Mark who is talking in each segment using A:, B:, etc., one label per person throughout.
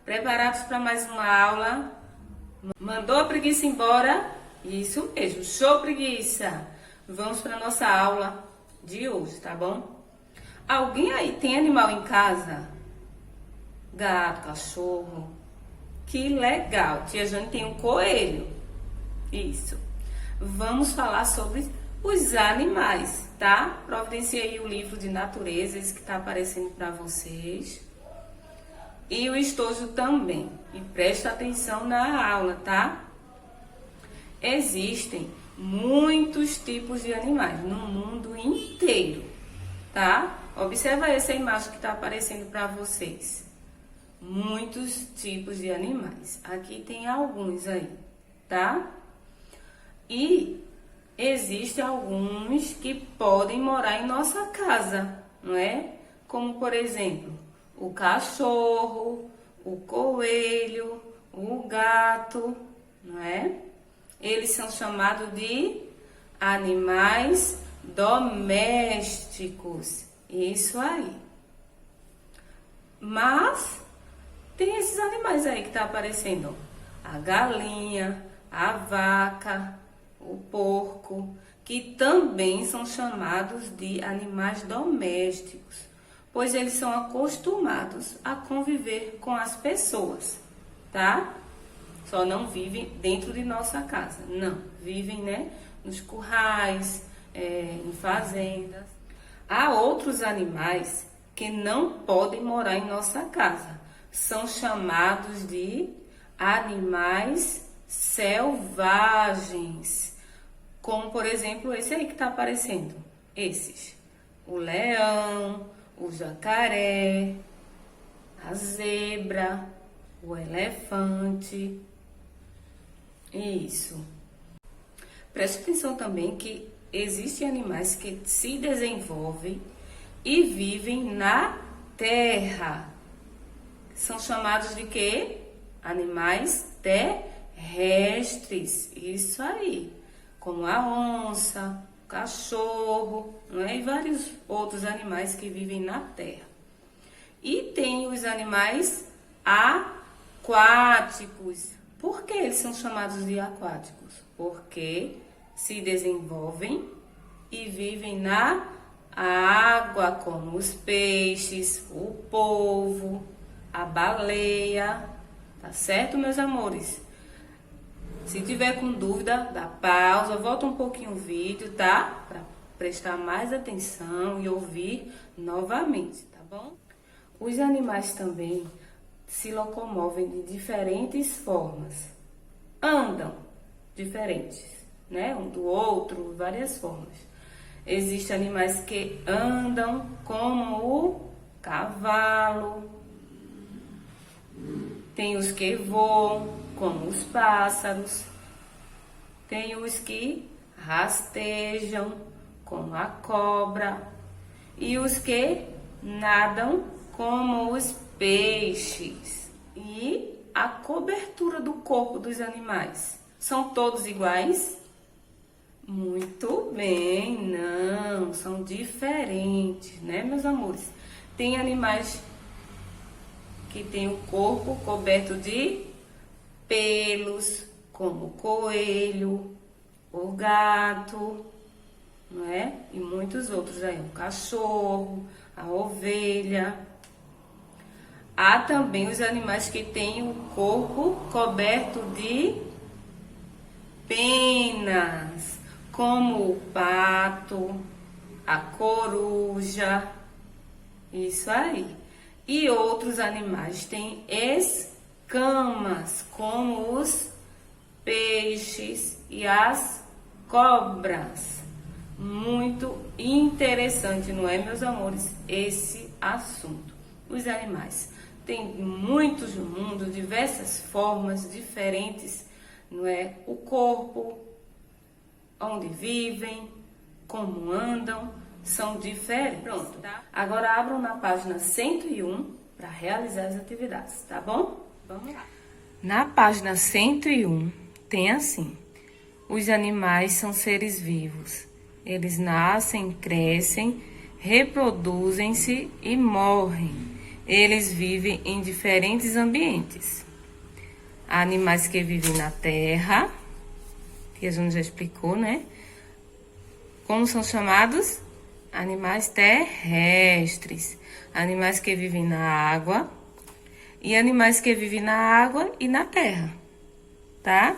A: Preparados para mais uma aula? Mandou a preguiça embora? Isso mesmo, show preguiça! Vamos para nossa aula de hoje, tá bom? Alguém aí tem animal em casa? Gato, cachorro? Que legal! Tia Jane tem um coelho. Isso. Vamos falar sobre os animais, tá? Providencie aí o livro de natureza, esse que tá aparecendo para vocês. E o estojo também. E presta atenção na aula, tá? Existem muitos tipos de animais no mundo inteiro, tá? Observa essa imagem que está aparecendo para vocês. Muitos tipos de animais. Aqui tem alguns aí, tá? E existem alguns que podem morar em nossa casa, não é? Como, por exemplo, o cachorro, o coelho, o gato, não é? Eles são chamados de animais domésticos. Isso aí. Mas tem esses animais aí que tá aparecendo. A galinha, a vaca, o porco, que também são chamados de animais domésticos, pois eles são acostumados a conviver com as pessoas, tá? Só não vivem dentro de nossa casa, não. Vivem, né, nos currais, em fazendas. Há outros animais que não podem morar em nossa casa. São chamados de animais selvagens. Como, por exemplo, esse aí que está aparecendo. Esses. O leão, o jacaré, a zebra, o elefante. Isso. Preste atenção também que existem animais que se desenvolvem e vivem na terra. São chamados de quê? Animais terrestres. Isso aí. Como a onça, o cachorro, não é? E vários outros animais que vivem na terra. E tem os animais aquáticos. Por que eles são chamados de aquáticos? Porque se desenvolvem e vivem na água, como os peixes, o polvo, a baleia. Tá certo, meus amores? Se tiver com dúvida, dá pausa, volta um pouquinho o vídeo, tá? Para prestar mais atenção e ouvir novamente, tá bom? Os animais também se locomovem de diferentes formas. Andam diferentes, né? Um do outro, várias formas. Existem animais que andam como o cavalo. Tem os que voam, como os pássaros. Tem os que rastejam, como a cobra. E os que nadam, como os peixes. E a cobertura do corpo dos animais. São todos iguais? Muito bem, não, são diferentes, né, meus amores? Tem animais que têm o corpo coberto de pelos, como o coelho, o gato, não é? E muitos outros aí, o cachorro, a ovelha. Há também os animais que têm o corpo coberto de penas, como o pato, a coruja, isso aí. E outros animais têm escamas, como os peixes e as cobras. Muito interessante, não é, meus amores, esse assunto. Os animais têm muitos no mundo, diversas formas diferentes, não é? O corpo, onde vivem, como andam, são diferentes. Pronto, tá? Agora abram na página 101 para realizar as atividades, tá bom? Vamos lá. Na página 101 tem assim: os animais são seres vivos. Eles nascem, crescem, reproduzem-se e morrem. Eles vivem em diferentes ambientes. Há animais que vivem na terra, que a gente já explicou, né? Como são chamados? Animais terrestres. Animais que vivem na água e animais que vivem na água e na terra, tá?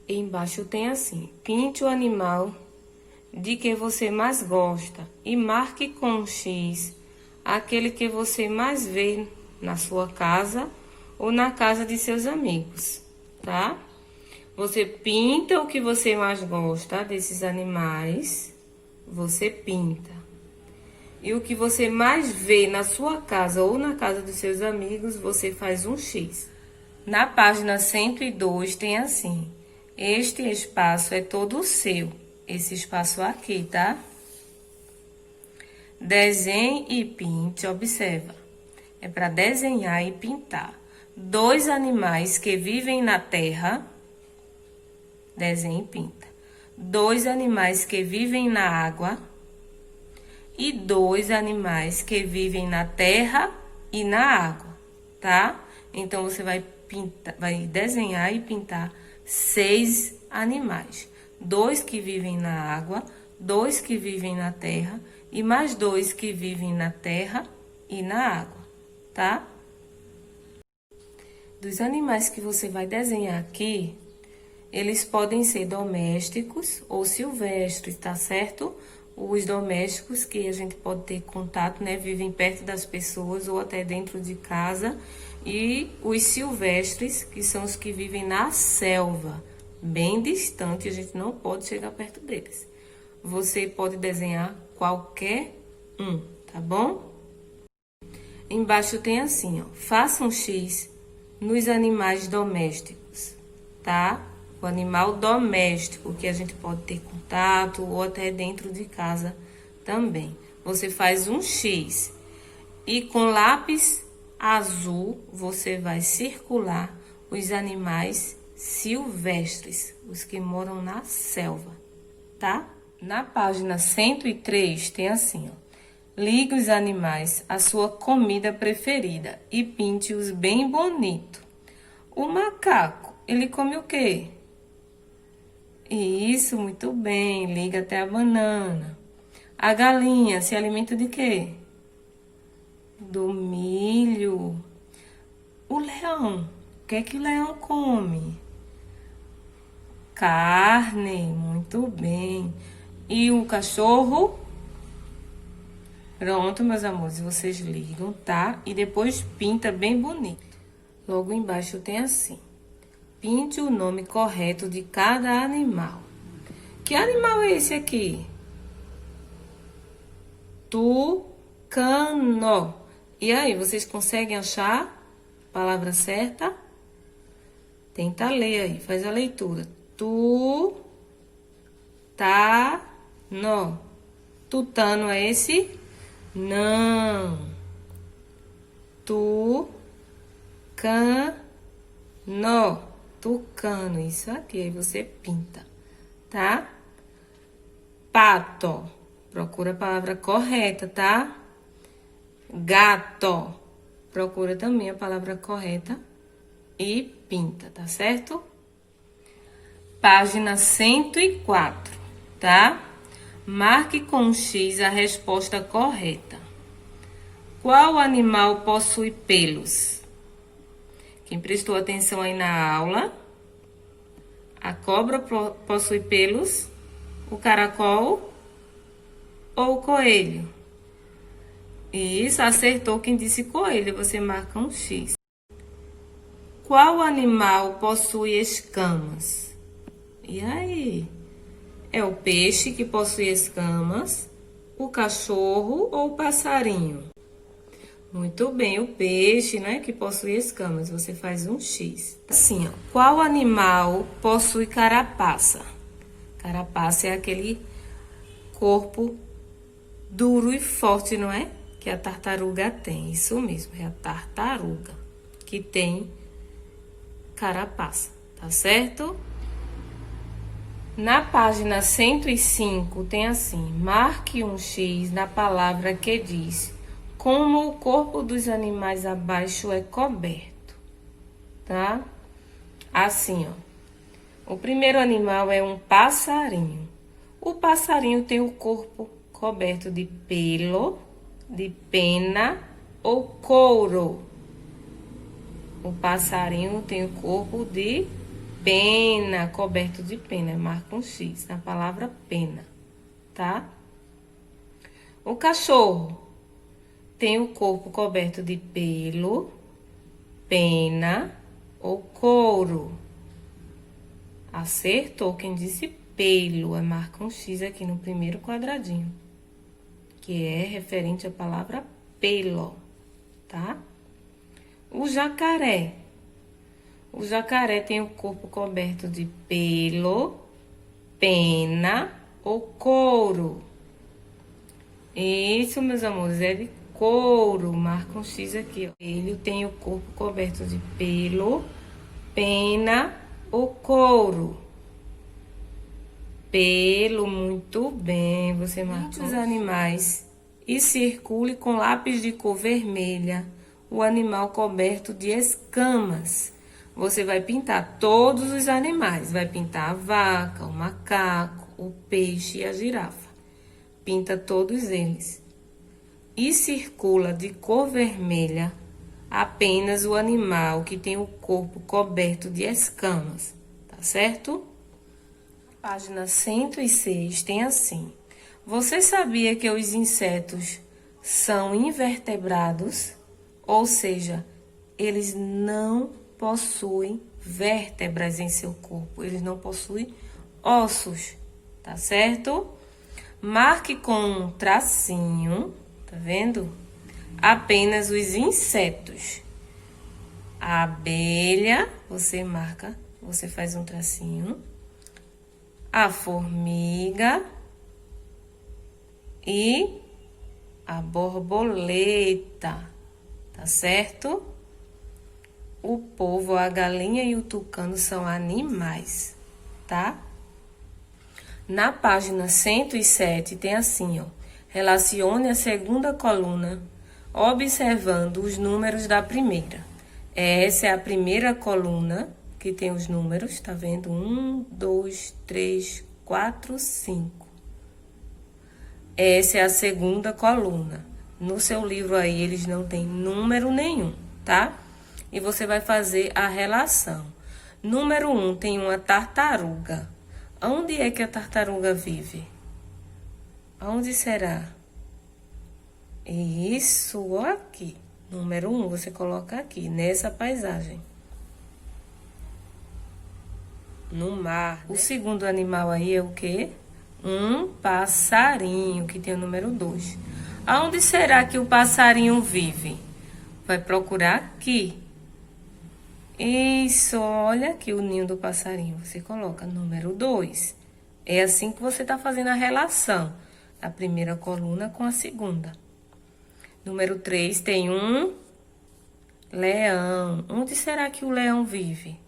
A: E embaixo tem assim: pinte o animal de que você mais gosta e marque com um X aquele que você mais vê na sua casa ou na casa de seus amigos, tá? Você pinta o que você mais gosta desses animais, você pinta. E o que você mais vê na sua casa ou na casa dos seus amigos, você faz um X. Na página 102 tem assim: este espaço é todo seu. Esse espaço aqui, tá? Desenhe e pinte, observa. É para desenhar e pintar. 2 animais que vivem na terra. Desenhe e pinta. 2 animais que vivem na água. E 2 animais que vivem na terra e na água, tá? Então, você vai pintar, vai desenhar e pintar 6 animais. 2 que vivem na água, 2 que vivem na terra e mais 2 que vivem na terra e na água, tá? Dos animais que você vai desenhar aqui, eles podem ser domésticos ou silvestres, tá certo? Os domésticos que a gente pode ter contato, né? Vivem perto das pessoas ou até dentro de casa. E os silvestres, que são os que vivem na selva, bem distante, a gente não pode chegar perto deles. Você pode desenhar qualquer um, tá bom? Embaixo tem assim, ó: faça um X nos animais domésticos, tá? O animal doméstico que a gente pode ter contato ou até dentro de casa também. Você faz um X e com lápis azul você vai circular os animais silvestres, os que moram na selva, tá? Na página 103 tem assim, ó: ligue os animais à sua comida preferida e pinte-os bem bonito. O macaco, ele come o quê? Isso, muito bem, liga até a banana. A galinha se alimenta de quê? Do milho. O leão, o que é que o leão come? Carne, muito bem. E o cachorro? Pronto, meus amores, vocês ligam, tá? E depois pinta bem bonito. Logo embaixo tem assim: pinte o nome correto de cada animal. Que animal é esse aqui? Tucano. E aí, vocês conseguem achar a palavra certa? Tenta ler aí, faz a leitura. Tutano. Tutano é esse? Não. Tucano. Tucano, isso aqui, aí você pinta, tá? Pato, procura a palavra correta, tá? Gato, procura também a palavra correta e pinta, tá certo? Página 104, tá? Marque com um X a resposta correta. Qual animal possui pelos? Quem prestou atenção aí na aula, a cobra possui pelos, o caracol ou o coelho? Isso, acertou quem disse coelho, você marca um X. Qual animal possui escamas? E aí? É o peixe que possui escamas, o cachorro ou o passarinho? Muito bem, o peixe, né, que possui escamas, você faz um X. Assim, ó, qual animal possui carapaça? Carapaça é aquele corpo duro e forte, não é? Que a tartaruga tem, isso mesmo, é a tartaruga que tem carapaça, tá certo? Na página 105 tem assim: marque um X na palavra que diz como o corpo dos animais abaixo é coberto, tá? Assim, ó. O primeiro animal é um passarinho. O passarinho tem o corpo coberto de pelo, de pena ou couro. O passarinho tem o corpo de pena, coberto de pena. Marca um X na palavra pena, tá? O cachorro tem o corpo coberto de pelo, pena ou couro. Acertou quem disse pelo. Marca um X aqui no primeiro quadradinho, que é referente à palavra pelo, tá? O jacaré. O jacaré tem o corpo coberto de pelo, pena ou couro. Isso, meus amores, é de couro. Marca um X aqui, ó. Ele tem o corpo coberto de pelo, pena ou couro. Pelo, muito bem. Você marca os animais e circule com lápis de cor vermelha o animal coberto de escamas. Você vai pintar todos os animais. Vai pintar a vaca, o macaco, o peixe e a girafa. Pinta todos eles. E circula de cor vermelha apenas o animal que tem o corpo coberto de escamas. Tá certo? Página 106 tem assim. Você sabia que os insetos são invertebrados? Ou seja, eles não possuem vértebras em seu corpo. Eles não possuem ossos, tá certo? Marque com um tracinho, tá vendo? Apenas os insetos. A abelha, você marca, você faz um tracinho. A formiga e a borboleta. Tá certo? O polvo, a galinha e o tucano são animais, tá? Na página 107 tem assim, ó. Relacione a segunda coluna observando os números da primeira. Essa é a primeira coluna que tem os números, tá vendo? 1, 2, 3, 4, 5. Essa é a segunda coluna. No seu livro aí, eles não têm número nenhum, tá? E você vai fazer a relação. Número 1 tem uma tartaruga. Onde é que a tartaruga vive? Onde será? Isso, aqui. Número 1, você coloca aqui, nessa paisagem. No mar. O segundo animal aí é o quê? Um passarinho, que tem o número 2. Aonde será que o passarinho vive? Vai procurar aqui. Isso, olha aqui o ninho do passarinho. Você coloca número 2. É assim que você está fazendo a relação da primeira coluna com a segunda. Número 3 tem um leão. Onde será que o leão vive?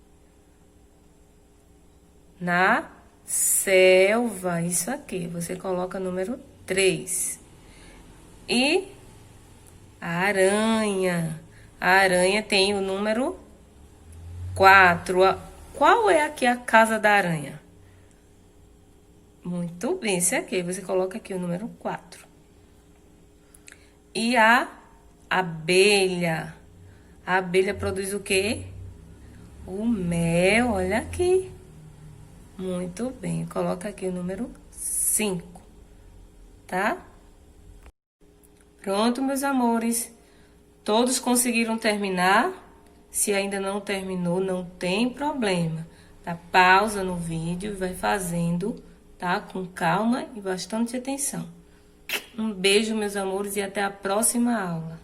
A: Na selva. Isso aqui. Você coloca número 3. E a aranha. A aranha tem o número 4. Qual é aqui a casa da aranha? Muito bem, esse aqui. Você coloca aqui o número 4. E a abelha. A abelha produz o quê? O mel, olha aqui. Muito bem, coloca aqui o número 5, tá? Pronto, meus amores. Todos conseguiram terminar? Se ainda não terminou, não tem problema. Dá pausa no vídeo e vai fazendo, tá? Com calma e bastante atenção. Um beijo, meus amores, e até a próxima aula.